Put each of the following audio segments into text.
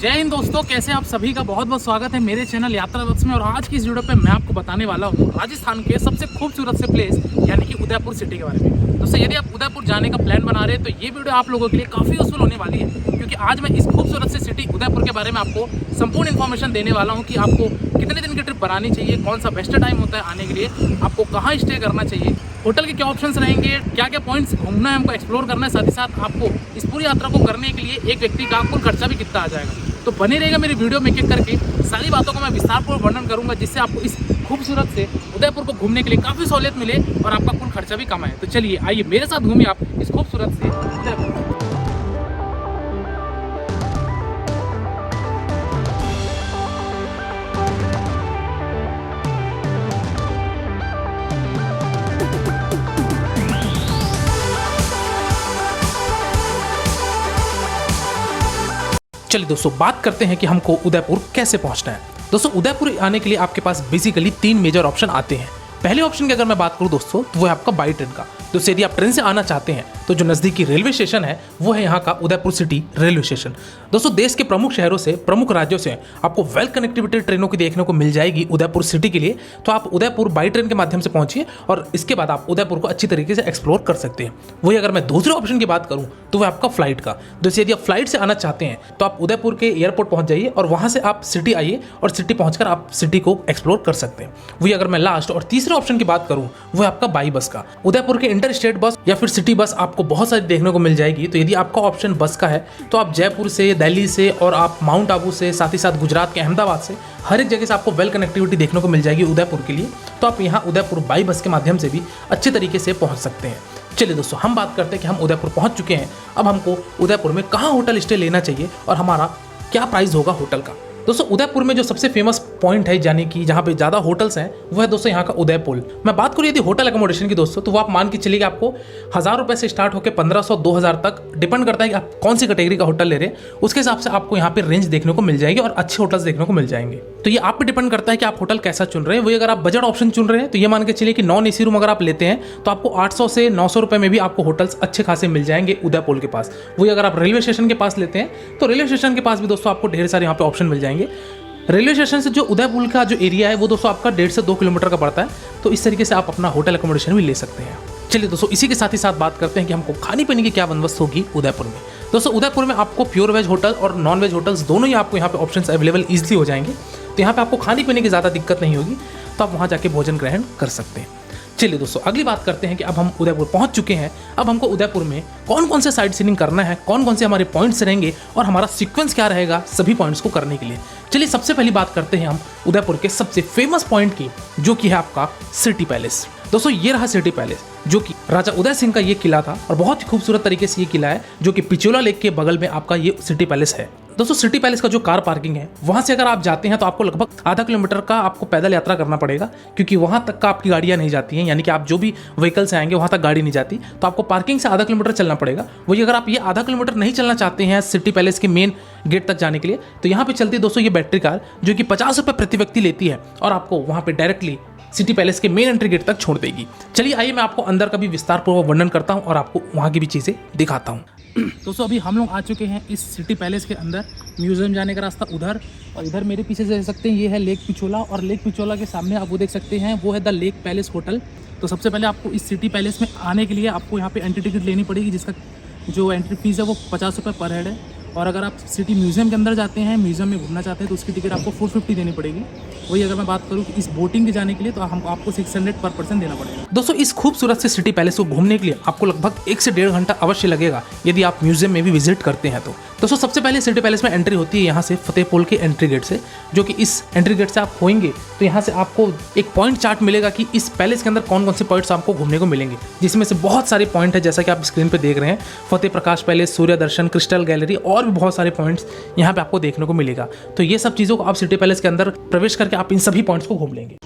जय हिंद दोस्तों, कैसे आप सभी का बहुत बहुत स्वागत है मेरे चैनल यात्रा रत्स में। और आज की इस वीडियो पे मैं आपको बताने वाला हूँ राजस्थान के सबसे खूबसूरत से प्लेस यानी कि उदयपुर सिटी के बारे में। दोस्तों यदि आप उदयपुर जाने का प्लान बना रहे हैं तो ये वीडियो आप लोगों के लिए काफ़ी यूजफुल होने वाली है, क्योंकि आज मैं इस खूबसूरत से सिटी उदयपुर के बारे में आपको संपूर्ण इन्फॉर्मेशन देने वाला हूँ कि आपको कितने दिन की ट्रिप बनानी चाहिए, कौन सा बेस्ट टाइम होता है आने के लिए, आपको कहाँ स्टे करना चाहिए, होटल के क्या ऑप्शंस रहेंगे, क्या क्या पॉइंट्स घूमना है, हमको एक्सप्लोर करना है, साथ ही साथ आपको इस पूरी यात्रा को करने के लिए एक व्यक्ति का कुल खर्चा भी कितना आ जाएगा। तो बने रहेगा मेरी वीडियो में एक करके सारी बातों को मैं विस्तारपूर्वक वर्णन करूंगा, जिससे आपको इस खूबसूरत से उदयपुर को घूमने के लिए काफ़ी सहूलियत मिले और आपका कुल खर्चा भी कम आए। तो चलिए आइए मेरे साथ घूमिए आप इस खूबसूरत से उदयपुर। चलिए दोस्तों, बात करते हैं कि हमको उदयपुर कैसे पहुंचना है। दोस्तों उदयपुर आने के लिए आपके पास बेसिकली 3 मेजर ऑप्शन आते हैं। पहले ऑप्शन की अगर मैं बात करूं दोस्तों तो वो है आपका बाई ट्रेन का। दोस्तों यदि आप ट्रेन से आना चाहते हैं तो जो नज़दीकी रेलवे स्टेशन है वो है यहाँ का उदयपुर सिटी रेलवे स्टेशन। दोस्तों देश के प्रमुख शहरों से, प्रमुख राज्यों से आपको वेल कनेक्टिविटी ट्रेनों की देखने को मिल जाएगी उदयपुर सिटी के लिए। तो आप उदयपुर बाई ट्रेन के माध्यम से पहुंचिए और इसके बाद आप उदयपुर को अच्छी तरीके से एक्सप्लोर कर सकते हैं। वही अगर मैं दूसरे ऑप्शन की बात करूँ तो वह आपका फ्लाइट का। दोस्तों यदि आप फ्लाइट से आना चाहते हैं तो आप उदयपुर के एयरपोर्ट पहुंच जाइए और वहां से आप सिटी आइए और सिटी पहुंचकर आप सिटी को एक्सप्लोर कर सकते हैं। वही अगर मैं लास्ट और तीसरे ऑप्शन की बात करूं वो है आपका बाई बस का। उदयपुर के इंटर स्टेट बस या फिर सिटी बस आपको बहुत सारी देखने को मिल जाएगी। तो यदि आपका ऑप्शन बस का है तो आप जयपुर से, दिल्ली से और आप माउंट आबू से, साथ ही साथ गुजरात के अहमदाबाद से, हर एक जगह से आपको वेल कनेक्टिविटी देखने को मिल जाएगी उदयपुर के लिए। तो आप यहाँ उदयपुर बाई बस के माध्यम से भी अच्छे तरीके से पहुँच सकते हैं। चलिए दोस्तों, हम बात करते हैं कि हम उदयपुर पहुंच चुके हैं। अब हमको उदयपुर में कहाँ होटल स्टे लेना चाहिए और हमारा क्या प्राइस होगा होटल का। दोस्तों उदयपुर में जो सबसे फेमस पॉइंट है यानी कि जहाँ पे ज़्यादा होटल्स हैं वो है दोस्तों यहाँ का उदय पुल। मैं बात करूँ यदि होटल एकोमोडेशन की दोस्तों तो वो आप मान के चलिए कि आपको 1000 रुपये से स्टार्ट होकर 1500-2000 तक डिपेंड करता है कि आप कौन सी कैटेगरी का होटल ले रहे हैं। उसके हिसाब से आपको यहाँ पे रेंज देखने को मिल जाएगी और अच्छे होटल्स देखने को मिल जाएंगे। तो ये आप पे डिपेंड करता है कि आप होटल कैसा चुन रहे हैं। वही अगर आप बजट ऑप्शन चुन रहे हैं तो ये मान के चलिए कि नॉन एसी रूम अगर आप लेते हैं तो आपको 800 से 900 रुपये में भी आपको होटल्स अच्छे खासे मिल जाएंगे उदय पुल के पास। वही अगर आप रेलवे स्टेशन के पास लेते हैं तो रेलवे स्टेशन के पास भी दोस्तों आपको ढेर सारे यहाँ पे ऑप्शन मिल जाएंगे। रेलवे स्टेशन से जो उदयपुर का जो एरिया है वो दोस्तों आपका 1.5 से 2 किलोमीटर का पड़ता है। तो इस तरीके से आप अपना होटल एकोमोडेशन भी ले सकते हैं। चलिए दोस्तों, इसी के साथ ही साथ बात करते हैं कि हमको खाने पीने की क्या बंदोबस्त होगी उदयपुर में। दोस्तों उदयपुर में आपको प्योर वेज होटल और नॉन वेज होटल्स दोनों ही आपको यहाँ पे ऑप्शंस अवेलेबल ईजिली हो जाएंगे। तो यहाँ पे आपको खाने पीने की ज़्यादा दिक्कत नहीं होगी, तो आप वहाँ जाके भोजन ग्रहण कर सकते हैं। चलिए दोस्तों, अगली बात करते हैं कि अब हम उदयपुर पहुंच चुके हैं। अब हमको उदयपुर में कौन कौन से साइट सीइंग करना है, कौन कौन से हमारे पॉइंट्स रहेंगे और हमारा सीक्वेंस क्या रहेगा सभी पॉइंट्स को करने के लिए। चलिए सबसे पहली बात करते हैं हम उदयपुर के सबसे फेमस पॉइंट की, जो कि है आपका सिटी पैलेस। दोस्तों ये रहा सिटी पैलेस, जो कि राजा उदय सिंह का ये किला था और बहुत ही खूबसूरत तरीके से ये किला है, जो कि पिचोला लेक के बगल में आपका ये सिटी पैलेस है। दोस्तों सिटी पैलेस का जो कार पार्किंग है वहां से अगर आप जाते हैं तो आपको लगभग आधा किलोमीटर का आपको पैदल यात्रा करना पड़ेगा, क्योंकि वहां तक का आपकी गाड़ियां नहीं जाती हैं। यानी कि आप जो भी व्हीकल से आएंगे वहां तक गाड़ी नहीं जाती, तो आपको पार्किंग से आधा किलोमीटर चलना पड़ेगा। वही अगर आप ये आधा किलोमीटर नहीं चलना चाहते हैं सिटी पैलेस के मेन गेट तक जाने के लिए तो यहाँ पे चलती है दोस्तों ये बैटरी कार, जो कि 50 रुपये प्रति व्यक्ति लेती है और आपको वहाँ पे डायरेक्टली सिटी पैलेस के मेन एंट्री गेट तक छोड़ देगी। चलिए आइए मैं आपको अंदर का भी विस्तारपूर्वक वर्णन करता हूँ और आपको वहाँ की भी चीज़ें दिखाता हूँ। दोस्तों अभी हम लोग आ चुके हैं इस सिटी पैलेस के अंदर। म्यूजियम जाने का रास्ता उधर, और इधर मेरे पीछे से देख सकते हैं ये है लेक पिचोला, और लेक पिचोला के सामने आप वो देख सकते हैं वो है द लेक पैलेस होटल। तो सबसे पहले आपको इस सिटी पैलेस में आने के लिए आपको यहाँ पे एंट्री टिकट लेनी पड़ेगी, जिसका जो एंट्री फीस है वो 50 रुपये पर हेड है। और अगर आप सिटी म्यूजियम के अंदर जाते हैं, म्यूजियम में घूमना चाहते हैं, तो उसकी टिकट आपको 450 देनी पड़ेगी। वही अगर मैं बात करूँ कि इस बोटिंग के जाने के लिए तो आपको 600 पर पर्सन देना पड़ेगा। दोस्तों इस खूबसूरत से सिटी पैलेस को घूमने के लिए आपको लगभग 1 से 1.5 घंटा अवश्य लगेगा यदि आप म्यूजियम में भी विजिट करते हैं तो। दोस्तों सबसे पहले सिटी पैलेस में एंट्री होती है यहाँ से फतेहपुर के एंट्री गेट से, जो कि इस एंट्री गेट से आप होंगे तो यहाँ से आपको एक पॉइंट चार्ट मिलेगा कि इस पैलेस के अंदर कौन कौन से पॉइंट्स आपको घूमने को मिलेंगे, जिसमें से बहुत सारे पॉइंट है जैसा कि आप स्क्रीन पर देख रहे हैं। फतेह प्रकाश पैलेस, सूर्य दर्शन, क्रिस्टल गैलरी और भी बहुत सारे पॉइंट्स यहाँ पे आपको देखने को मिलेगा। तो ये सब चीज़ों को आप सिटी पैलेस के अंदर प्रवेश करके आप इन सभी पॉइंट्स को घूम लेंगे।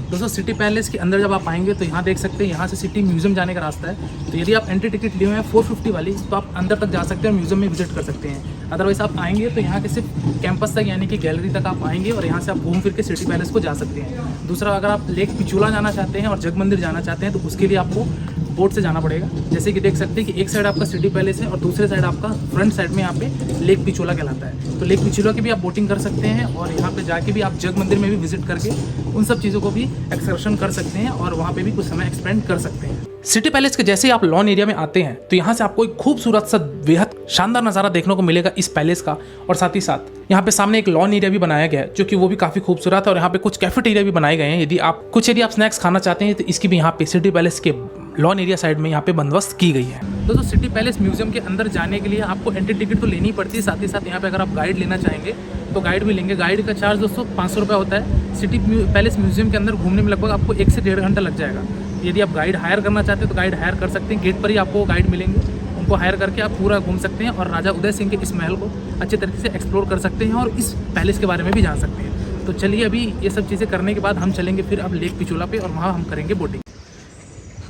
दोस्तों सिटी पैलेस के अंदर जब आप आएंगे तो यहाँ देख सकते हैं यहाँ से सिटी म्यूजियम जाने का रास्ता है। तो यदि आप एंट्री टिकट लिए हुए हैं 450 वाली तो आप अंदर तक जा सकते हैं और म्यूजियम में विजिट कर सकते हैं। अदरवाइज आप आएंगे तो यहाँ के सिर्फ कैंपस तक यानी कि गैलरी तक आप आएंगे और यहाँ से आप घूम फिर के सिटी पैलेस को जा सकते हैं। दूसरा, अगर आप लेक पिचोला जाना चाहते हैं और जग मंदिर जाना चाहते हैं तो उसके लिए आपको बोट से जाना पड़ेगा। जैसे कि देख सकते हैं कि एक साइड आपका सिटी पैलेस है और दूसरे साइड आपका फ्रंट साइड में यहाँ पे लेक पिचोला कहलाता है। तो लेक पिचोला की भी आप बोटिंग कर सकते हैं और यहाँ पे जाके भी आप जग मंदिर में भी विजिट करके उन सब चीज़ों को भी एक्सकर्शन कर सकते हैं और वहाँ पे भी कुछ समय एक्सपेंड कर सकते हैं। सिटी पैलेस के जैसे ही आप लॉन एरिया में आते हैं तो यहाँ से आपको एक खूबसूरत सा बेहद शानदार नज़ारा देखने को मिलेगा इस पैलेस का। और साथ ही साथ यहाँ पे सामने एक लॉन एरिया भी बनाया गया है जो कि वो भी काफ़ी खूबसूरत है और यहाँ पे कुछ कैफेटेरिया भी बनाए गए हैं। यदि आप स्नैक्स खाना चाहते हैं तो इसकी भी यहाँ पे सिटी पैलेस के लॉन एरिया साइड में यहाँ पे बंदोबस्त की गई है। दोस्तों सिटी पैलेस म्यूजियम के अंदर जाने के लिए आपको एंट्री टिकट तो लेनी पड़ती है, साथ ही साथ यहाँ पे अगर आप गाइड लेना चाहेंगे तो गाइड भी लेंगे। गाइड का चार्ज दोस्तों 500 रुपये होता है। सिटी पैलेस म्यूजियम के अंदर घूमने में लगभग आपको 1 से 1.5 घंटा लग जाएगा। यदि आप गाइड हायर करना चाहते हैं तो गाइड हायर कर सकते हैं, गेट पर ही आपको गाइड मिलेंगे, उनको हायर करके आप पूरा घूम सकते हैं और राजा उदय सिंह के इस महल को अच्छे तरीके से एक्सप्लोर कर सकते हैं और इस पैलेस के बारे में भी जान सकते हैं। तो चलिए अभी ये सब चीज़ें करने के बाद हम चलेंगे फिर अब लेक पिचोला पे और वहाँ हम करेंगे बोटिंग।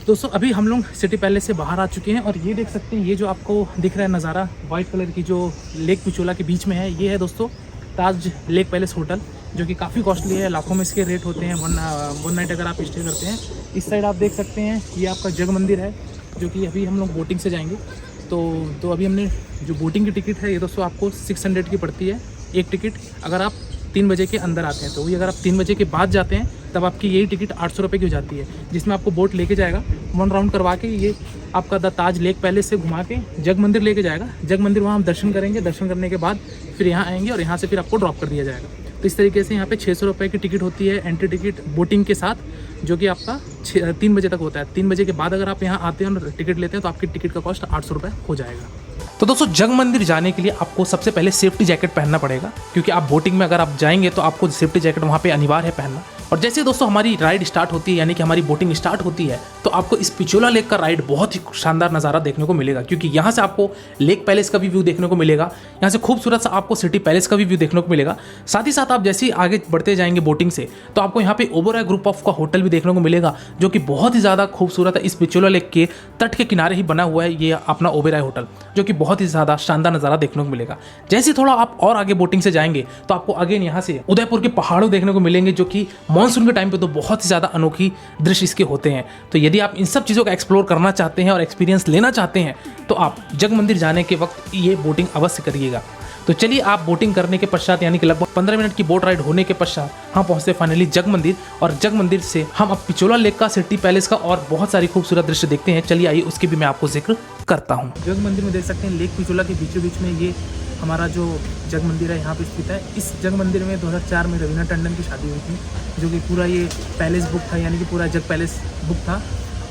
दोस्तों अभी हम लोग सिटी पैलेस से बाहर आ चुके हैं और ये देख सकते हैं ये जो आपको दिख रहा है नज़ारा वाइट कलर की जो लेक पिचोला के बीच में है, ये है दोस्तों ताज लेक पैलेस होटल, जो कि काफ़ी कॉस्टली है, लाखों में इसके रेट होते हैं वन नाइट अगर आप स्टे करते हैं। इस साइड आप देख सकते हैं ये आपका जग मंदिर है जो कि अभी हम लोग बोटिंग से जाएंगे। तो अभी हमने जो बोटिंग की टिकट है ये दोस्तों आपको 600 की पड़ती है एक टिकट अगर आप 3 बजे के अंदर आते हैं। तो वही अगर आप 3 बजे के बाद जाते हैं तब आपकी यही टिकट 800 रुपये की हो जाती है, जिसमें आपको बोट लेके जाएगा 1 राउंड करवा के ये आपका द ताज लेक पैलेस से घुमा के जग मंदिर लेके जाएगा। जग मंदिर वहाँ हम दर्शन करेंगे, दर्शन करने के बाद फिर यहाँ आएंगे और यहाँ से फिर आपको ड्रॉप कर दिया जाएगा। तो इस तरीके से यहाँ पे 600 रुपये की टिकट होती है एंट्री टिकट बोटिंग के साथ, जो कि आपका 3 बजे तक होता है। 3 बजे के बाद अगर आप यहाँ आते हैं और टिकट लेते हैं तो आपकी टिकट का कॉस्ट 800 रुपये हो जाएगा। तो दोस्तों जग मंदिर जाने के लिए आपको सबसे पहले सेफ्टी जैकेट पहनना पड़ेगा, क्योंकि आप बोटिंग में अगर आप जाएंगे तो आपको सेफ्टी जैकेट वहाँ पे अनिवार्य है पहनना। और जैसे दोस्तों हमारी राइड स्टार्ट होती है, यानी कि हमारी बोटिंग स्टार्ट होती है, तो आपको इस पिचोला लेक का राइड बहुत ही शानदार नज़ारा देखने को मिलेगा, क्योंकि यहाँ से आपको लेक पैलेस का भी व्यू देखने को मिलेगा, यहाँ से खूबसूरत सा आपको सिटी पैलेस का भी व्यू देखने को मिलेगा। साथ ही साथ आप जैसे ही आगे बढ़ते जाएंगे बोटिंग से तो आपको यहाँ पे ओबेरॉय ग्रुप ऑफ का होटल भी देखने को मिलेगा, जो कि बहुत ही ज़्यादा खूबसूरत है। इस पिचोला लेक के तट के किनारे ही बना हुआ है ये अपना ओबेरॉय होटल, जो कि बहुत ही ज़्यादा शानदार नज़ारा देखने को मिलेगा। जैसे ही थोड़ा आप और आगे बोटिंग से जाएंगे तो आपको अगेन यहाँ से उदयपुर के पहाड़ों देखने को मिलेंगे, जो कि मानसून के टाइम पे तो बहुत ही ज़्यादा अनोखी दृश्य इसके होते हैं। तो यदि आप इन सब चीज़ों का एक्सप्लोर करना चाहते हैं और एक्सपीरियंस लेना चाहते हैं तो आप जग मंदिर जाने के वक्त ये बोटिंग अवश्य करिएगा। तो चलिए आप बोटिंग करने के पश्चात, यानी कि लगभग 15 मिनट की बोट राइड होने के पश्चात हम पहुंचते फाइनली जग मंदिर, और जग मंदिर से हम अब पिचोला लेक का, सिटी पैलेस का और बहुत सारी खूबसूरत दृश्य देखते हैं। चलिए आइए उसकी भी मैं आपको जिक्र करता हूँ। जग मंदिर में देख सकते हैं लेक पिचोला के बीचों बीच में ये हमारा जो जग मंदिर है यहाँ पे स्थित है। इस जग मंदिर में 2004 में रवीना टंडन की शादी हुई थी, जो कि पूरा ये पैलेस बुक था, यानी कि पूरा जग पैलेस बुक था।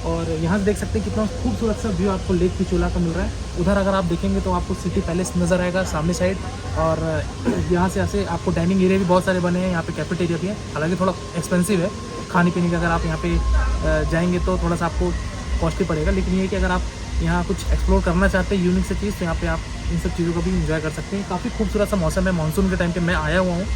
और यहाँ से देख सकते हैं कितना खूबसूरत सा व्यू आपको लेक पिचोला का मिल रहा है। उधर अगर आप देखेंगे तो आपको सिटी पैलेस नज़र आएगा सामने साइड, और यहाँ से ऐसे आपको डाइनिंग एरिया भी बहुत सारे बने हैं, यहाँ पे कैफेटेरिया भी है। हालांकि थोड़ा एक्सपेंसिव है खाने पीने का, अगर आप यहाँ पे जाएंगे तो थोड़ा सा आपको कॉस्टली पड़ेगा, लेकिन ये कि अगर आप यहाँ कुछ एक्सप्लोर करना चाहते हैं यूनिक से चीज़, तो यहाँ पे आप इन सब चीज़ों को भी एंजॉय कर सकते हैं। काफ़ी खूबसूरत सा मौसम है, मानसून के टाइम पे मैं आया हुआ हूँ।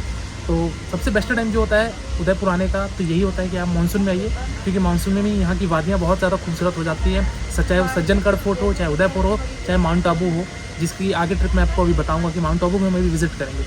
तो सबसे बेस्ट टाइम जो होता है उदयपुर आने का तो यही होता है कि आप मानसून में आइए, क्योंकि मानसून में भी यहाँ की वादियाँ बहुत ज़्यादा खूबसूरत हो जाती हैं। चाहे वो सज्जनगढ़ फोर्ट हो, चाहे उदयपुर हो, चाहे माउंट आबू हो, जिसकी आगे ट्रिप मैं आपको अभी बताऊँगा कि माउंट आबू में हम भी विजिट करेंगे।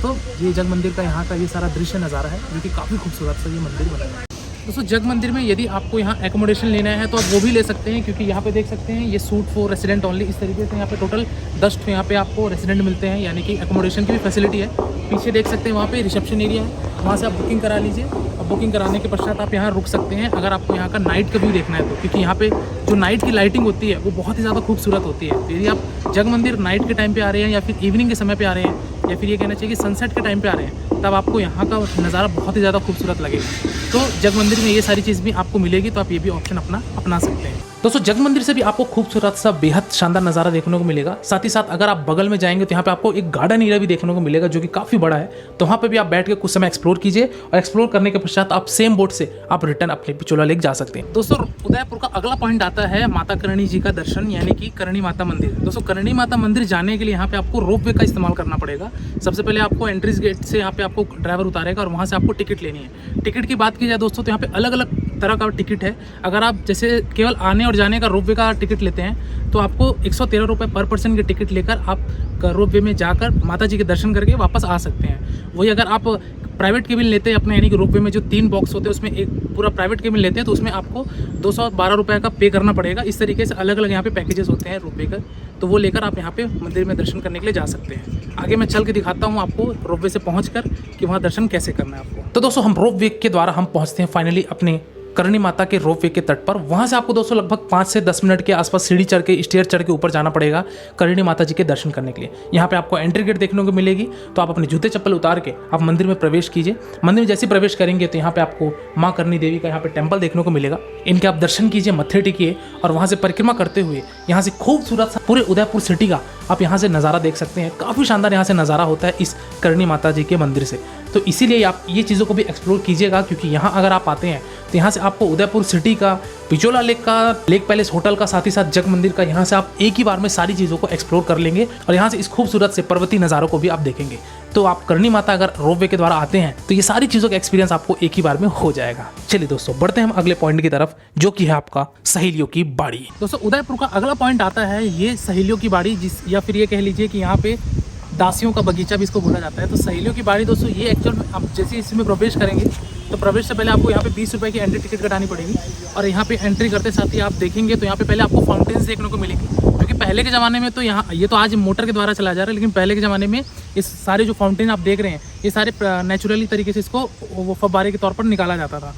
तो ये जग मंदिर का यहाँ का ये सारा दृश्य नज़ारा है, जो कि काफ़ी खूबसूरत सा ये मंदिर बना है। दोस्तों जग मंदिर में यदि आपको यहाँ एकोमोडेशन लेना है तो आप वो भी ले सकते हैं, क्योंकि यहाँ पे देख सकते हैं ये सूट फॉर रेसिडेंट ओनली, इस तरीके से यहाँ पे टोटल 10 यहाँ पे आपको रेसिडेंट मिलते हैं, यानी कि एकोमोडेशन की भी फैसिलिटी है। पीछे देख सकते हैं वहाँ पे रिसेप्शन एरिया है, वहाँ से आप बुकिंग करा लीजिए, और बुकिंग कराने के पश्चात आप यहाँ रुक सकते हैं अगर आपको यहाँ का नाइट का व्यू देखना है तो, क्योंकि यहाँ पे जो नाइट की लाइटिंग होती है वो बहुत ही ज़्यादा खूबसूरत होती है। तो यदि आप जग मंदिर नाइट के टाइम पे आ रहे हैं या फिर इवनिंग के समय पे आ रहे हैं, या फिर ये कहना चाहिए कि सनसेट के टाइम पे आ रहे हैं, तब आपको यहाँ का नज़ारा बहुत ही ज़्यादा खूबसूरत लगेगा। तो जग मंदिर में ये सारी चीज़ भी आपको मिलेगी, तो आप ये भी ऑप्शन अपना सकते हैं। दोस्तों जग मंदिर से भी आपको खूबसूरत सा बेहद शानदार नज़ारा देखने को मिलेगा। साथ ही साथ अगर आप बगल में जाएंगे तो यहाँ पे आपको एक गार्डन एरिया भी देखने को मिलेगा, जो कि काफ़ी बड़ा है। तो वहाँ पे भी आप बैठ के कुछ समय एक्सप्लोर कीजिए, और एक्सप्लोर करने के पश्चात आप सेम बोट से आप रिटर्न अपने पिचोला लेक जा सकते हैं। दोस्तों उदयपुर का अगला पॉइंट आता है माता करणी जी का दर्शन, यानी कि करणी माता मंदिर। दोस्तों करणी माता मंदिर जाने के लिए यहाँ पे आपको रोपवे का इस्तेमाल करना पड़ेगा। सबसे पहले आपको एंट्रीज गेट से यहाँ पे आपको ड्राइवर उतारेगा और वहाँ से आपको टिकट लेनी है। टिकट की बात की जाए दोस्तों तो यहाँ पे अलग अलग तरह का टिकट है। अगर आप जैसे केवल आने और जाने का रोपवे का टिकट लेते हैं तो आपको 113 रुपये पर पर्सन की टिकट लेकर आप रोपवे में जाकर माता जी के दर्शन करके वापस आ सकते हैं। वही अगर आप प्राइवेट केबिन लेते हैं अपने, यानी कि रोपवे में जो 3 बॉक्स होते हैं उसमें एक पूरा प्राइवेट केबिन लेते हैं, तो उसमें आपको 212 रुपये का पे करना पड़ेगा। इस तरीके से अलग अलग यहाँ पे पैकेजेस होते हैं रोपवे का, तो वो लेकर आप यहाँ पे मंदिर में दर्शन करने के लिए जा सकते हैं। आगे मैं चल के दिखाता हूँ आपको रोपवे से पहुँच कि वहाँ दर्शन कैसे करना है आपको। तो दोस्तों हम रोपवे के द्वारा हम पहुँचते हैं फाइनली अपने करणी माता के रोपवे के तट पर। वहाँ से आपको दोस्तों लगभग 5 से 10 मिनट के आसपास सीढ़ी चढ़ के, स्टेयर चढ़ के ऊपर जाना पड़ेगा करणी माता जी के दर्शन करने के लिए। यहाँ पे आपको एंट्री गेट देखने को मिलेगी, तो आप अपने जूते चप्पल उतार के आप मंदिर में प्रवेश कीजिए। मंदिर में जैसे प्रवेश करेंगे तो यहाँ पे आपको माँ करणी देवी का यहाँ पे टेम्पल देखने को मिलेगा। इनके आप दर्शन कीजिए, मत्थे टेकिए और वहाँ से परिक्रमा करते हुए यहाँ से खूबसूरत सा पूरे उदयपुर सिटी का आप यहाँ से नज़ारा देख सकते हैं। काफ़ी शानदार यहाँ से नज़ारा होता है इस करणी माता जी के मंदिर से। तो इसीलिए आप ये चीज़ों को भी एक्सप्लोर कीजिएगा, क्योंकि यहाँ अगर आप आते हैं तो यहाँ से आपको उदयपुर सिटी का, पिचोला लेक का, लेक पैलेस होटल का, साथ ही साथ जग मंदिर का, यहाँ से आप एक ही बार में सारी चीज़ों को एक्सप्लोर कर लेंगे और यहाँ से इस खूबसूरत से पर्वतीय नज़ारों को भी आप देखेंगे। तो आप करणी माता अगर रोपवे के द्वारा आते हैं तो ये सारी चीज़ों का एक्सपीरियंस आपको एक ही बार में हो जाएगा। चलिए दोस्तों बढ़ते हैं हम अगले पॉइंट की तरफ, जो कि है आपका सहेलियों की बाड़ी। दोस्तों उदयपुर का अगला पॉइंट आता है ये सहेलियों की बाड़ी, या फिर ये कह लीजिए कि यहाँ पे दासियों का बगीचा भी इसको बोला जाता है। तो सहेलियों की बाड़ी दोस्तों ये एक्चुअल में आप जैसे इसमें प्रवेश करेंगे तो प्रवेश से पहले आपको यहाँ पे 20 रुपये की एंट्री टिकट कटानी पड़ेगी। और यहाँ पे एंट्री करते साथ ही आप देखेंगे तो यहाँ पे पहले आपको फाउंटेन्स देखने को मिलेगी, क्योंकि पहले के ज़माने में तो यहाँ ये तो आज मोटर के द्वारा चला जा रहा है, लेकिन पहले के ज़माने में इस सारे जो फाउंटेन आप देख रहे हैं ये सारे नेचुरली तरीके से इसको वो फव्वारे के तौर पर निकाला जाता था।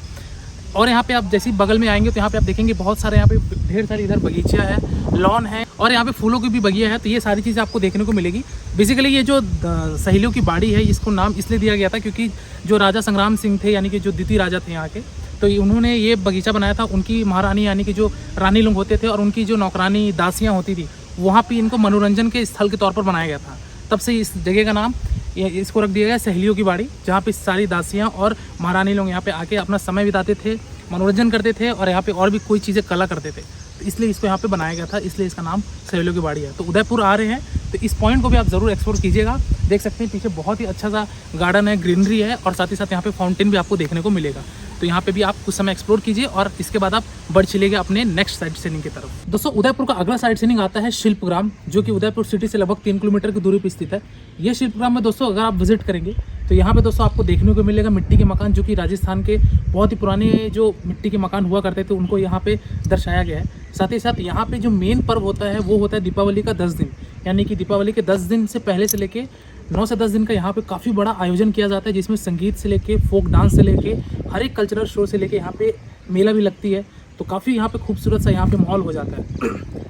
और यहाँ पे आप जैसे बगल में आएंगे तो यहाँ पे आप देखेंगे बहुत सारे यहाँ पे ढेर सारी इधर बगीचा है, लॉन है और यहाँ पे फूलों की भी बगिया है। तो ये सारी चीज़ें आपको देखने को मिलेगी। बेसिकली ये जो सहेलियों की बाड़ी है इसको नाम इसलिए दिया गया था क्योंकि जो राजा संग्राम सिंह थे, यानी कि जो द्वितीय राजा थे यहाँ के, तो उन्होंने ये बगीचा बनाया था। उनकी महारानी यानी कि जो रानी लोग होते थे और उनकी जो नौकरानी दासियाँ होती थी, वहाँ पर इनको मनोरंजन के स्थल के तौर पर बनाया गया था। तब से इस जगह का नाम इसको रख दिया गया सहेलियों की बाड़ी, जहाँ पे सारी दासियाँ और महारानी लोग यहाँ पे आके अपना समय बिताते थे, मनोरंजन करते थे और यहाँ पे और भी कोई चीज़ें कला करते थे। तो इसलिए इसको यहाँ पे बनाया गया था, इसलिए इसका नाम सहेलियों की बाड़ी है। तो उदयपुर आ रहे हैं तो इस पॉइंट को भी आप ज़रूर एक्सप्लोर कीजिएगा। देख सकते हैं पीछे बहुत ही अच्छा सा गार्डन है, ग्रीनरी है और साथ ही साथ यहाँ पे फाउंटेन भी आपको देखने को मिलेगा। तो यहाँ पे भी आप कुछ समय एक्सप्लोर कीजिए और इसके बाद आप बढ़ चलेंगे अपने नेक्स्ट साइड सीइंग की तरफ। दोस्तों उदयपुर का अगला साइड सीइंग आता है शिल्पग्राम, जो कि उदयपुर सिटी से लगभग 3 किलोमीटर की दूरी पर स्थित है। ये शिल्पग्राम में दोस्तों अगर आप विजिट करेंगे तो यहाँ पे दोस्तों आपको देखने को मिलेगा मिट्टी के मकान, जो कि राजस्थान के बहुत ही पुराने जो मिट्टी के मकान हुआ करते थे उनको यहाँ पे दर्शाया गया है। साथ ही साथ यहाँ पे जो मेन पर्व होता है वो होता है दीपावली का 10 दिन, यानी कि दीपावली के 10 दिन से पहले से लेके 9 से 10 दिन का यहाँ पे काफ़ी बड़ा आयोजन किया जाता है, जिसमें संगीत से लेके, फोक डांस से लेके, हर एक कल्चरल शो से लेके यहाँ पे मेला भी लगती है। तो काफ़ी यहाँ पे खूबसूरत सा यहाँ पे माहौल हो जाता है।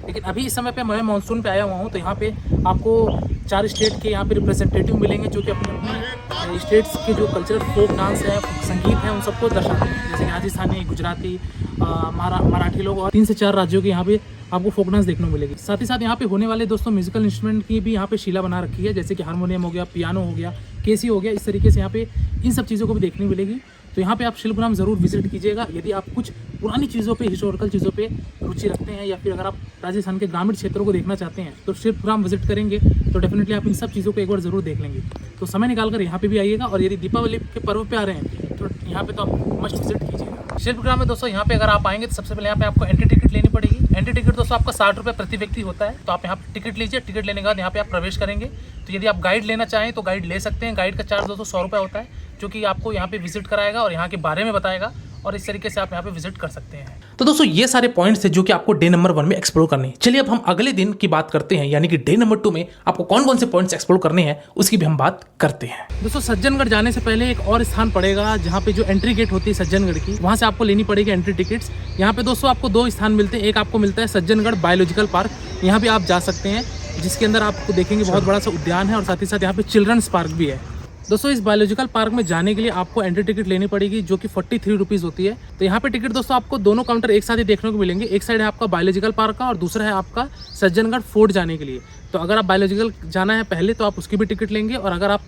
लेकिन अभी इस समय पे मैं मानसून पे आया हुआ हूँ, तो यहाँ पे आपको 4 स्टेट के यहाँ पे रिप्रेजेंटेटिव मिलेंगे, जो कि अपने अपने स्टेट्स के जो कल्चरल फोक डांस है, संगीत है, उन सबको दर्शाते हैं। जैसे राजस्थानी, गुजराती, मराठी लोग और 3 से 4 राज्यों के यहाँ पे आपको फोक डांस देखने को मिलेगी। साथ ही साथ यहाँ पे होने वाले दोस्तों म्यूजिकल इंस्ट्रूमेंट की भी यहाँ पे शिला बना रखी है, जैसे कि हारमोनियम हो गया, पियानो हो गया, केसी हो गया। इस तरीके से यहाँ पे इन सब चीज़ों को भी देखने मिलेगी। तो यहाँ पे आप शिल्पग्राम ज़रूर विजिट कीजिएगा यदि आप कुछ पुरानी चीज़ों पे, हिस्टोरिकल चीज़ों पे रुचि रखते हैं, या फिर अगर आप राजस्थान के ग्रामीण क्षेत्रों को देखना चाहते हैं तो शिल्पग्राम विजिट करेंगे तो डेफिनेटली आप इन सब चीज़ों को एक बार ज़रूर देख लेंगे। तो समय निकालकर यहाँ पे भी आइएगा और यदि दीपावली के पर्व पे आ रहे हैं तो यहाँ पे तो आप मस्ट विजिट कीजिएगा। शिल्पग्राम में दोस्तों यहाँ पे अगर आप आएंगे तो सबसे पहले यहाँ पे आपको एंट्री टिकट लेनी पड़ेगी। एंट्री टिकट दोस्तों आपका 60 रुपये प्रति व्यक्ति होता है। तो आप यहाँ पे टिकट लीजिए, टिकट लेने के बाद यहाँ पे आप प्रवेश करेंगे। तो यदि आप गाइड लेना चाहें तो गाइड ले सकते हैं। गाइड का चार्ज दोस्तों 100 रुपये होता है, जो कि आपको यहाँ पे विजिट कराएगा और यहाँ के बारे में बताएगा और इस तरीके से आप यहाँ पे विजिट कर सकते हैं। तो दोस्तों ये सारे पॉइंट्स हैं जो कि आपको डे नंबर 1 में एक्सप्लोर करने हैं। चलिए अब हम अगले दिन की बात करते हैं, यानी कि डे नंबर 2 में आपको कौन कौन से पॉइंट्स एक्सप्लोर करने हैं उसकी भी हम बात करते हैं। दोस्तों सज्जनगढ़ जाने से पहले एक और स्थान पड़ेगा जहाँ पे जो एंट्री गेट होती है सज्जनगढ़ की, वहाँ से आपको लेनी पड़ेगी एंट्री टिकट्स। यहाँ पे दोस्तों आपको 2 स्थान मिलते हैं। एक आपको मिलता है सज्जनगढ़ बायोलॉजिकल पार्क, यहाँ पे आप जा सकते हैं, जिसके अंदर आपको देखेंगे बहुत बड़ा सा उद्यान है और साथ ही साथ यहाँ पे चिल्ड्रंस पार्क भी है। दोस्तों इस बायोलॉजिकल पार्क में जाने के लिए आपको एंट्री टिकट लेनी पड़ेगी, जो कि 43 रुपीज़ होती है। तो यहाँ पे टिकट दोस्तों आपको दोनों काउंटर एक साथ ही देखने को मिलेंगे। एक साइड है आपका बायोलॉजिकल पार्क का और दूसरा है आपका सज्जनगढ़ फोर्ट जाने के लिए। तो अगर आप बायोलॉजिकल जाना है पहले तो आप उसकी भी टिकट लेंगे, और अगर आप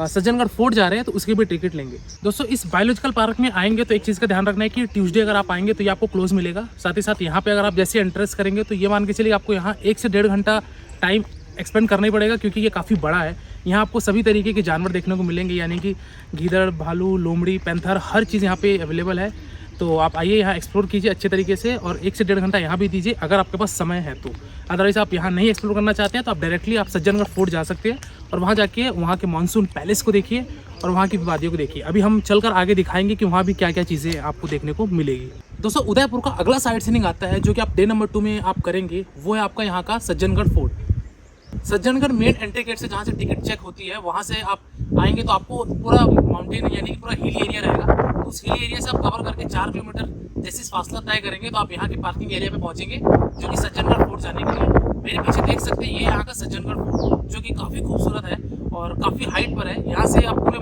सज्जनगढ़ फोर्ट जा रहे हैं तो उसकी भी टिकट लेंगे। दोस्तों इस बायोलॉजिकल पार्क में आएंगे तो एक चीज़ का ध्यान रखना है कि ट्यूसडे अगर आप आएंगे तो ये आपको क्लोज मिलेगा। साथ ही साथ यहाँ पे अगर आप जैसे एंट्रेंस करेंगे तो ये मान के चलिए आपको यहाँ 1 से 1.5 घंटा टाइम एक्सपेंड करना ही पड़ेगा, क्योंकि ये काफ़ी बड़ा है। यहाँ आपको सभी तरीके के जानवर देखने को मिलेंगे, यानी कि गीदड़, भालू, लोमड़ी, पैंथर, हर चीज़ यहाँ पे अवेलेबल है। तो आप आइए यहाँ एक्सप्लोर कीजिए अच्छे तरीके से, और 1 से 1.5 घंटा यहाँ भी दीजिए अगर आपके पास समय है तो। अदरवाइज़ आप यहाँ नहीं एक्सप्लोर करना चाहते हैं तो आप डायरेक्टली आप सज्जनगढ़ फोर्ट जा सकते हैं और वहाँ जाके वहाँ के मानसून पैलेस को देखिए और वहाँ की वादियों को देखिए। अभी हम चलकर आगे दिखाएंगे कि वहाँ भी क्या क्या चीज़ें आपको देखने को मिलेगी। दोस्तों उदयपुर का अगला साइट सीइंग आता है जो कि आप डे नंबर 2 में आप करेंगे, वो है आपका यहाँ का Sajjangarh fort. Sajjangarh main entry gate से जहाँ से टिकट चेक होती है वहाँ से आप आएंगे तो आपको पूरा माउंटेन यानी कि पूरा हिल एरिया रहेगा। तो उस हिल एरिया से आप कवर करके 4 किलोमीटर जैसे फासला तय करेंगे तो आप यहाँ के पार्किंग एरिया पे पहुंचेंगे जो कि सज्जनगढ़ फोर्ट जाने के लिए। मेरे पीछे देख सकते हैं ये यहाँ का सज्जनगढ़ फोर्ट जो कि काफ़ी खूबसूरत है और काफ़ी हाइट पर है। यहाँ से आप पूरे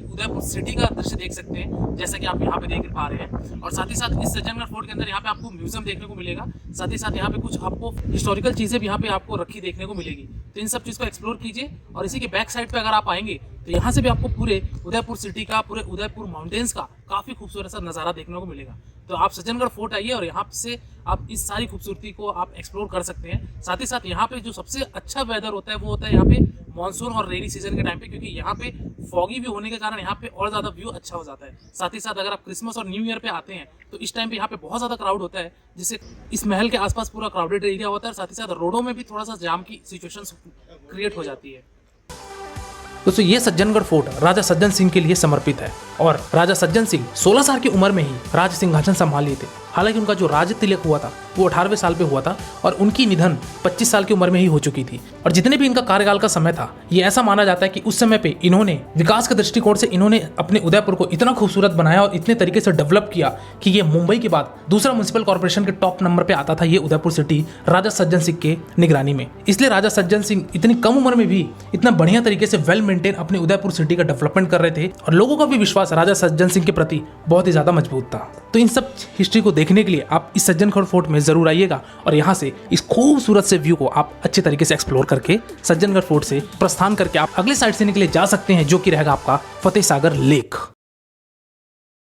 उदयपुर सिटी का दृश्य देख सकते हैं जैसा कि आप यहाँ पे देख पा रहे हैं। और साथ ही साथ इस सज्जनगढ़ फोर्ट के अंदर यहाँ पे आपको म्यूजियम देखने को मिलेगा, साथ ही साथ यहाँ पे कुछ आपको हिस्टोरिकल चीज़ें भी यहाँ पे आपको रखी देखने को मिलेगी। तो इन सब चीज़ को एक्सप्लोर कीजिए। और इसी के बैक साइड पे अगर आप आएंगे तो यहाँ से भी आपको पूरे उदयपुर सिटी का, पूरे उदयपुर माउंटेन्स का काफ़ी खूबसूरत सा नज़ारा देखने को मिलेगा। तो आप सज्जनगढ़ फोर्ट आइए और यहाँ से आप इस सारी खूबसूरती को आप एक्सप्लोर कर सकते हैं। साथ ही साथ यहाँ पे जो सबसे अच्छा वेदर होता है वो होता है यहाँ पे मानसून और रेनी सीजन के टाइम पे, क्योंकि यहाँ पे फॉगी भी होने के कारण यहाँ पे और ज़्यादा व्यू अच्छा हो जाता है। साथ ही साथ अगर आप क्रिसमस और न्यू ईयर पे आते हैं तो इस टाइम पे यहाँ पे बहुत ज़्यादा क्राउड होता है, जिससे इस महल के आसपास पूरा क्राउडेड एरिया होता है। साथ ही साथ रोडों में भी थोड़ा सा जाम की सिचुएशन क्रिएट हो जाती है। दोस्तों ये सज्जनगढ़ फोर्ट राजा सज्जन सिंह के लिए समर्पित है और राजा सज्जन सिंह 16 साल की उम्र में ही राज सिंहासन संभाल लिए थे। हालांकि उनका जो राज तिलक हुआ था वो 18वें साल पे हुआ था और उनकी निधन 25 साल की उम्र में ही हो चुकी थी। और जितने भी इनका कार्यकाल का समय था ये ऐसा माना जाता है कि उस समय पे इन्होंने विकास के दृष्टिकोण से इन्होंने अपने उदयपुर को इतना खूबसूरत बनाया और इतने तरीके से डेवलप किया कि ये मुंबई के बाद दूसरा म्युनिसिपल कॉर्पोरेशन के टॉप नंबर पे आता था ये उदयपुर सिटी राजा सज्जन सिंह के निगरानी में। इसलिए राजा सज्जन सिंह इतनी कम उम्र में भी इतना बढ़िया तरीके से वेल मेंटेन अपने उदयपुर सिटी का डेवलपमेंट कर रहे थे और लोगों का भी विश्वास राजा सज्जन सिंह के प्रति बहुत ही ज्यादा मजबूत था। तो इन सब हिस्ट्री को देखने के लिए आप इस सज्जनगढ़ फोर्ट में जरूर आइएगा और यहाँ से इस खूबसूरत से व्यू को आप अच्छे तरीके से एक्सप्लोर करके सज्जनगढ़ फोर्ट से प्रस्थान करके आप अगले साइड से निकले जा सकते हैं जो कि रहेगा आपका फतेह सागर लेक।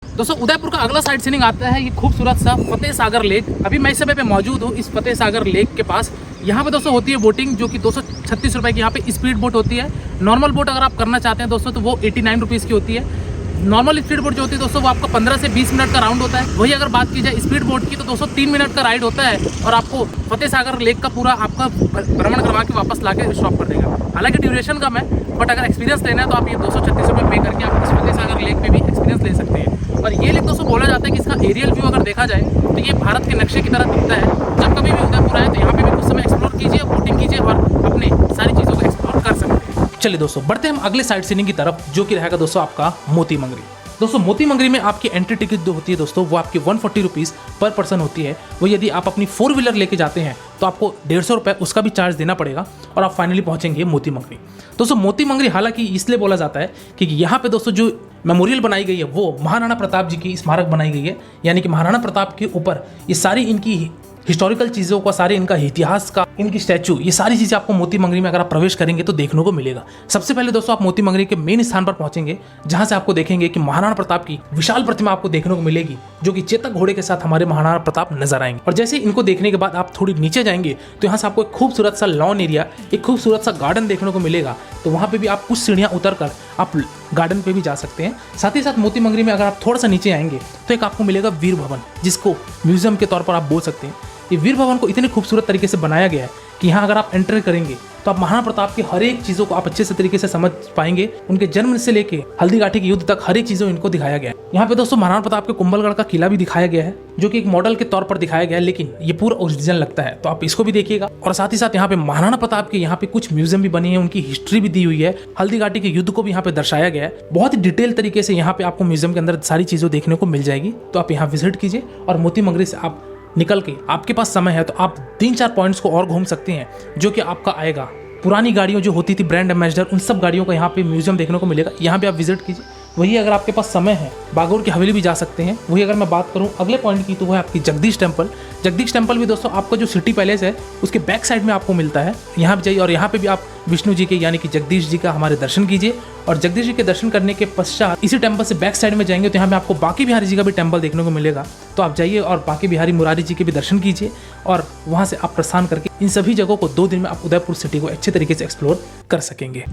दोस्तों उदयपुर का अगला साइड सीइंग आता है ये खूबसूरत सा फतेह सागर लेक। अभी मैं इस समय पे मौजूद हूँ इस फतेह सागर लेक के पास। यहाँ पे दोस्तों होती है बोटिंग जो कि 236 रुपये की यहाँ पे स्पीड बोट होती है। नॉर्मल बोट अगर आप करना चाहते हैं दोस्तों तो वो 89 रुपीज़ की होती है। नॉर्मल स्पीड बोट जो होती है दोस्तों वो आपका 15 से 20 मिनट का राउंड होता है। वही अगर बात की जाए स्पीड बोट की तो दोस्तों 3 मिनट का राइड होता है और आपको फतेह सागर लेक का पूरा आपका भ्रमण करवा के वापस ला के स्टॉप कर देगा। हालांकि ड्यूरेशन कम है बट अगर एक्सपीरियंस लेना है तो आप ये 236 रुपये पे करके आप इस फतेह सागर लेक पे भी एक्सपीरियंस ले सकते हैं। और ये लेक दोस्तों बोला जाता है कि इसका एरियल व्यू अगर देखा जाए तो ये भारत के नक्शे की तरह दिखता है। जब कभी भी उदयपुर आए तो यहाँ पे भी कुछ समय एक्सप्लोर कीजिए, बोटिंग कीजिए और अपने सारी चीज़ों को एक्सप्लोर कर सकते हैं। चलिए दोस्तों बढ़ते हैं हम अगले साइड सीइंग की तरफ जो कि रहेगा दोस्तों आपका मोती मंगरी। दोस्तों मोती मंगरी में आपकी एंट्री टिकट जो होती है दोस्तों वो आपकी 140 रुपीज़ पर पर्सन होती है। वो यदि आप अपनी 4 व्हीलर लेके जाते हैं तो आपको 150 रुपये उसका भी चार्ज देना पड़ेगा और आप फाइनली पहुंचेंगे मोती मंगरी। दोस्तों मोती मंगरी हालांकि इसलिए बोला जाता है कि यहाँ पे दोस्तों जो मेमोरियल बनाई गई है वो महाराणा प्रताप जी की स्मारक बनाई गई है, यानी कि महाराणा प्रताप के ऊपर ये सारी इनकी हिस्टोरिकल चीज़ों का, सारे इनका इतिहास का, इनकी स्टैचू, ये सारी चीज़ें आपको मोती मंगरी में अगर आप प्रवेश करेंगे तो देखने को मिलेगा। सबसे पहले दोस्तों आप मोती मंगरी के मेन स्थान पर पहुंचेंगे जहां से आपको देखेंगे कि महाराणा प्रताप की विशाल प्रतिमा आपको देखने को मिलेगी जो कि चेतक घोड़े के साथ हमारे महाराणा प्रताप नजर आएंगे। और जैसे इनको देखने के बाद आप थोड़ी नीचे जाएंगे तो यहाँ से आपको एक खूबसूरत सा लॉन एरिया, एक खूबसूरत सा गार्डन देखने को मिलेगा। तो वहाँ पे भी आप कुछ सीढ़ियाँ उतर कर आप गार्डन पे भी जा सकते हैं। साथ ही साथ मोती मंगरी में अगर आप थोड़ा सा नीचे आएंगे तो एक आपको मिलेगा वीर भवन, जिसको म्यूजियम के तौर पर आप बोल सकते हैं। ये वीर भवन को इतने खूबसूरत तरीके से बनाया गया है कि यहाँ अगर आप एंटर करेंगे तो आप महाराणा प्रताप की हर एक चीज़ों को आप अच्छे से तरीके से समझ पाएंगे। उनके जन्म से लेके हल्दीघाटी के युद्ध तक हर एक चीज़ों इनको दिखाया गया है। यहाँ पे दोस्तों महाराणा प्रताप के कुंभलगढ़ का किला भी दिखाया गया है जो कि एक मॉडल के तौर पर दिखाया गया है, लेकिन ये पूरा ओरिजिनल लगता है, तो आप इसको भी देखिएगा। और साथ ही साथ यहाँ पे महाराणा प्रताप के यहाँ पे कुछ म्यूजियम भी बनी है, उनकी हिस्ट्री भी दी हुई है, हल्दीघाटी के युद्ध को भी यहाँ पे दर्शाया गया है। बहुत ही डिटेल तरीके से यहाँ पे आपको म्यूजियम के अंदर सारी चीज़ें देखने को मिल जाएगी। तो आप यहाँ विजिट कीजिए और मोती मंगरी से आप निकल के, आपके पास समय है तो आप 3-4 पॉइंट्स को और घूम सकते हैं जो कि आपका आएगा। पुरानी गाड़ियों जो होती थी ब्रांड एम्बेसडर, उन सब गाड़ियों का यहाँ पे म्यूजियम देखने को मिलेगा। यहाँ पे आप विजिट कीजिए। वही अगर आपके पास समय है बागोर की हवेली भी जा सकते हैं। वही अगर मैं बात करूं अगले पॉइंट की तो वो है आपकी जगदीश टेम्पल। जगदीश टेम्पल भी दोस्तों आपका जो सिटी पैलेस है उसके बैक साइड में आपको मिलता है। यहाँ पे जाइए और यहाँ पे भी आप विष्णु जी के यानी कि जगदीश जी का हमारे दर्शन कीजिए। और जगदीश जी के दर्शन करने के पश्चात इसी टेम्पल से बैक साइड में जाएंगे तो यहाँ पे आपको बांके बिहारी जी का भी टेम्पल देखने को मिलेगा। तो आप जाइए और बांके बिहारी मुरारी जी के भी दर्शन कीजिए और वहाँ से आप प्रस्थान करके इन सभी जगहों को 2 दिन में आप उदयपुर सिटी को अच्छे तरीके से एक्सप्लोर कर सकेंगे।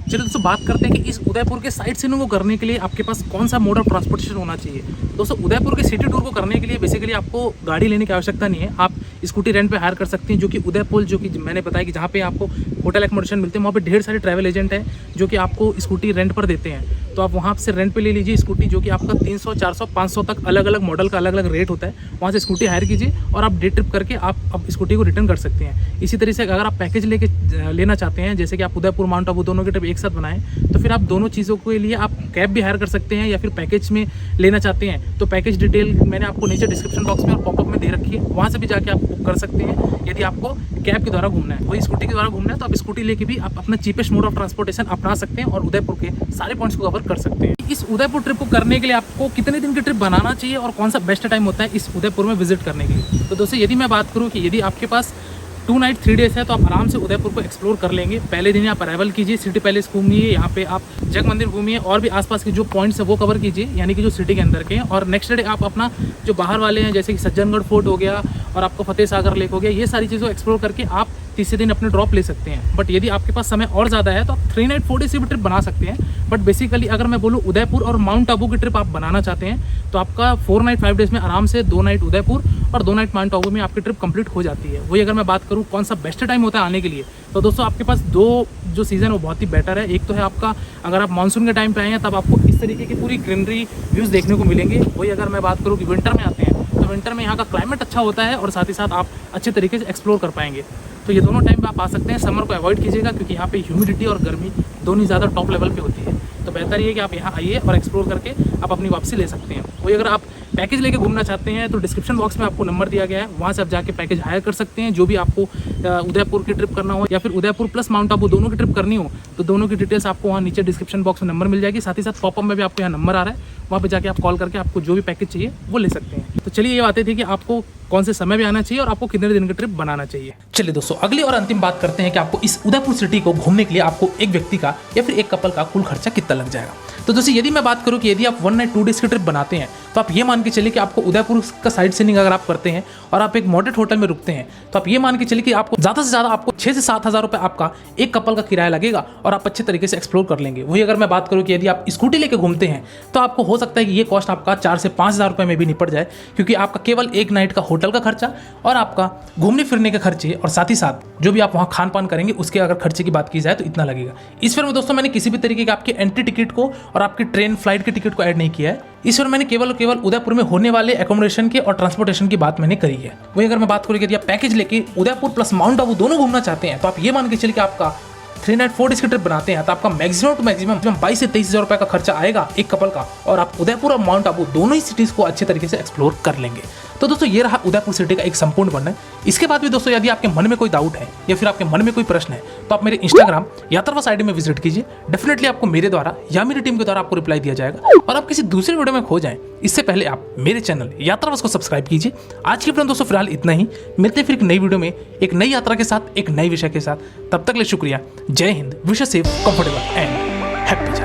चलिए दोस्तों बात करते हैं कि इस उदयपुर के साइट सीइंग को करने के लिए आपके पास कौन सा मोड ऑफ ट्रांसपोर्टेशन होना चाहिए। दोस्तों उदयपुर के सिटी टूर को करने के लिए बेसिकली आपको गाड़ी लेने की आवश्यकता नहीं है, आप स्कूटी रेंट पे हायर कर सकते हैं। जो कि उदयपुर, जो कि मैंने बताया कि जहाँ पे आपको होटल एकोमोडेशन मिलते हैं, वहाँ पे ढेर सारे ट्रैवल एजेंट हैं जो कि आपको स्कूटी रेंट पर देते हैं। तो आप वहाँ से रेंट पे ले लीजिए स्कूटी, जो कि आपका 300, 400, 500 तक अलग अलग मॉडल का अलग अलग रेट होता है। वहाँ से स्कूटी हायर कीजिए और आप डे ट्रिप करके आप स्कूटी को रिटर्न कर सकते हैं। इसी तरह से अगर आप पैकेज लेना चाहते हैं, जैसे कि आप उदयपुर माउंट आबू दोनों के ट्रिप एक साथ बनाएं, तो फिर आप दोनों चीज़ों के लिए आप कैब भी हायर कर सकते हैं, या फिर पैकेज में लेना चाहते हैं तो पैकेज डिटेल मैंने आपको नीचे डिस्क्रिप्शन बॉक्स में और पॉपअप में दे रखी है, वहाँ से भी जाके आप बुक कर सकते हैं। यदि आपको कैब के द्वारा घूमना है, वही स्कूटी के द्वारा घूमना है, तो आप स्कूटी लेके भी आप अपना चीपेस्ट मोड ऑफ ट्रांसपोर्टेशन अपना सकते हैं और उदयपुर के सारे पॉइंट्स को कवर कर सकते हैं। इस उदयपुर ट्रिप को करने के लिए आपको कितने दिन की ट्रिप बनाना चाहिए और कौन सा बेस्ट टाइम होता है इस उदयपुर में विजिट करने के लिए। तो दोस्तों यदि मैं बात करूँ कि यदि आपके पास 2 नाइट 3 डेज है तो आप आराम से उदयपुर को एक्सप्लोर कर लेंगे। पहले दिन आप अराइवल कीजिए, सिटी पैलेस घूमिए, यहाँ पे आप जग मंदिर घूमिए और भी आसपास के जो पॉइंट्स है वो कवर कीजिए, यानी कि जो सिटी के अंदर के हैं। और नेक्स्ट डे आप अपना जो बाहर वाले हैं, जैसे कि सज्जनगढ़ फोर्ट हो गया और आपका फतेह सागर लेक हो गया, ये सारी चीज़ों एक्सप्लोर करके आप तीसरे दिन अपने ड्रॉप ले सकते हैं। बट यदि आपके पास समय और ज़्यादा है तो आप 3 नाइट 4 डेज की भी ट्रिप बना सकते हैं। बट बेसिकली अगर मैं बोलूँ उदयपुर और माउंट आबू की ट्रिप आप बनाना चाहते हैं तो आपका 4 नाइट 5 डेज में आराम से 2 नाइट उदयपुर और 2 नाइट माउंट आबू में आपकी ट्रिप कंप्लीट हो जाती है। वही अगर मैं बात करूँ कौन सा बेस्ट टाइम होता है आने के लिए, तो दोस्तों आपके पास 2 जो सीज़न है वो बहुत ही बेटर है। एक तो है आपका, अगर आप मानसून के टाइम पे आए हैं तब आपको इस तरीके की पूरी ग्रीनरी व्यूज़ देखने को मिलेंगे। वही अगर मैं बात करूँ कि विंटर में आते हैं तो विंटर में यहाँ का क्लाइमेट अच्छा होता है और साथ ही साथ आप अच्छे तरीके से एक्सप्लोर कर पाएंगे। तो ये दोनों टाइम पे आप आ सकते हैं। समर को अवॉइड कीजिएगा क्योंकि यहाँ पे ह्यूमिडिटी और गर्मी दोनों ही ज़्यादा टॉप लेवल पे होती है। तो बेहतर ये है कि आप यहाँ आइए और एक्सप्लोर करके आप अपनी वापसी ले सकते हैं। वही अगर आप पैकेज लेके घूमना चाहते हैं तो डिस्क्रिप्शन बॉक्स में आपको नंबर दिया गया है, वहाँ से आप जाके पैकेज हायर कर सकते हैं। जो भी आपको उदयपुर की ट्रिप करना हो या फिर उदयपुर प्लस माउंट आबू दोनों की ट्रिप करनी हो तो दोनों की डिटेल्स आपको वहाँ नीचे डिस्क्रिप्शन बॉक्स में नंबर मिल जाएगी। साथ ही साथ पॉपअप में भी आपको यहाँ नंबर आ रहा है, वहाँ पे जाके आप कॉल करके आपको जो भी पैकेज चाहिए वो ले सकते हैं। तो चलिए ये बातें थी कि आपको कौन से समय में आना चाहिए और आपको कितने दिन की ट्रिप बनाना चाहिए। चलिए दोस्तों अगली और अंतिम बात करते हैं कि आपको इस उदयपुर सिटी को घूमने के लिए आपको एक व्यक्ति का या फिर एक कपल का कुल खर्चा कितना लग जाएगा। तो दोस्तों यदि मैं बात करूं कि यदि आप 1 नाइट 2 डेज की ट्रिप बनाते हैं तो आप ये मान के चलिए कि आपको उदयपुर का साइट सीइंग अगर आप करते हैं और आप एक मॉडरेट होटल में रुकते हैं तो आप ये मान के चलिए कि आपको ज़्यादा से ज़्यादा आपको 6 से 7 हज़ार रुपये आपका एक कपल का किराया लगेगा और आप अच्छे तरीके से एक्सप्लोर कर लेंगे। वही अगर मैं बात करूँ कि यदि आप स्कूटी लेकर घूमते हैं तो आपको हो सकता है कि ये कॉस्ट आपका 4 से 5 हज़ार रुपये में भी निपट जाए, क्योंकि आपका केवल एक नाइट का होटल का खर्चा और आपका घूमने फिरने के खर्चे और साथ ही साथ जो भी आप वहाँ खान पान करेंगे उसके अगर खर्चे की बात की जाए तो इतना लगेगा। इस फिर में दोस्तों मैंने किसी भी तरीके के आपके एंट्री टिकट को और आपकी ट्रेन फ्लाइट के टिकट को ऐड नहीं किया है। इस बार मैंने केवल उदयपुर में होने वाले एकोमोडेशन के और ट्रांसपोर्टेशन की बात मैंने करी है। वही अगर मैं बात करूँ यदि आप पैकेज लेके उदयपुर प्लस माउंट आबू दोनों घूमना चाहते हैं तो आप ये मान के चलिए कि आपका 3 नाइट 4 डेज की ट्रिप बनाते हैं तो आपका मैक्सिमम टू मैक्सिमम 22 से 23 हज़ार रुपये का खर्चा आएगा एक कपल का, और आप उदयपुर और माउंट आबू दोनों ही सिटीज़ को अच्छे तरीके से एक्सप्लोर कर लेंगे। तो दोस्तों ये रहा उदयपुर सिटी का एक संपूर्ण वर्णन। इसके बाद भी दोस्तों यदि आपके मन में कोई डाउट है या फिर आपके मन में कोई प्रश्न है तो आप मेरे इंस्टाग्राम यात्रावास आईडी में विजिट कीजिए। डेफिनेटली आपको मेरे द्वारा या मेरी टीम के द्वारा आपको रिप्लाई दिया जाएगा। और आप किसी दूसरे वीडियो में खो जाएं इससे पहले आप मेरे चैनल यात्रावास को सब्सक्राइब कीजिए। आज के वीडियो दोस्तों फिलहाल इतना ही, मिलते हैं फिर एक नई वीडियो में एक नई यात्रा के साथ एक नए विषय के साथ। तब तक के लिए शुक्रिया। जय Hind. Wish you safe, comfortable and happy.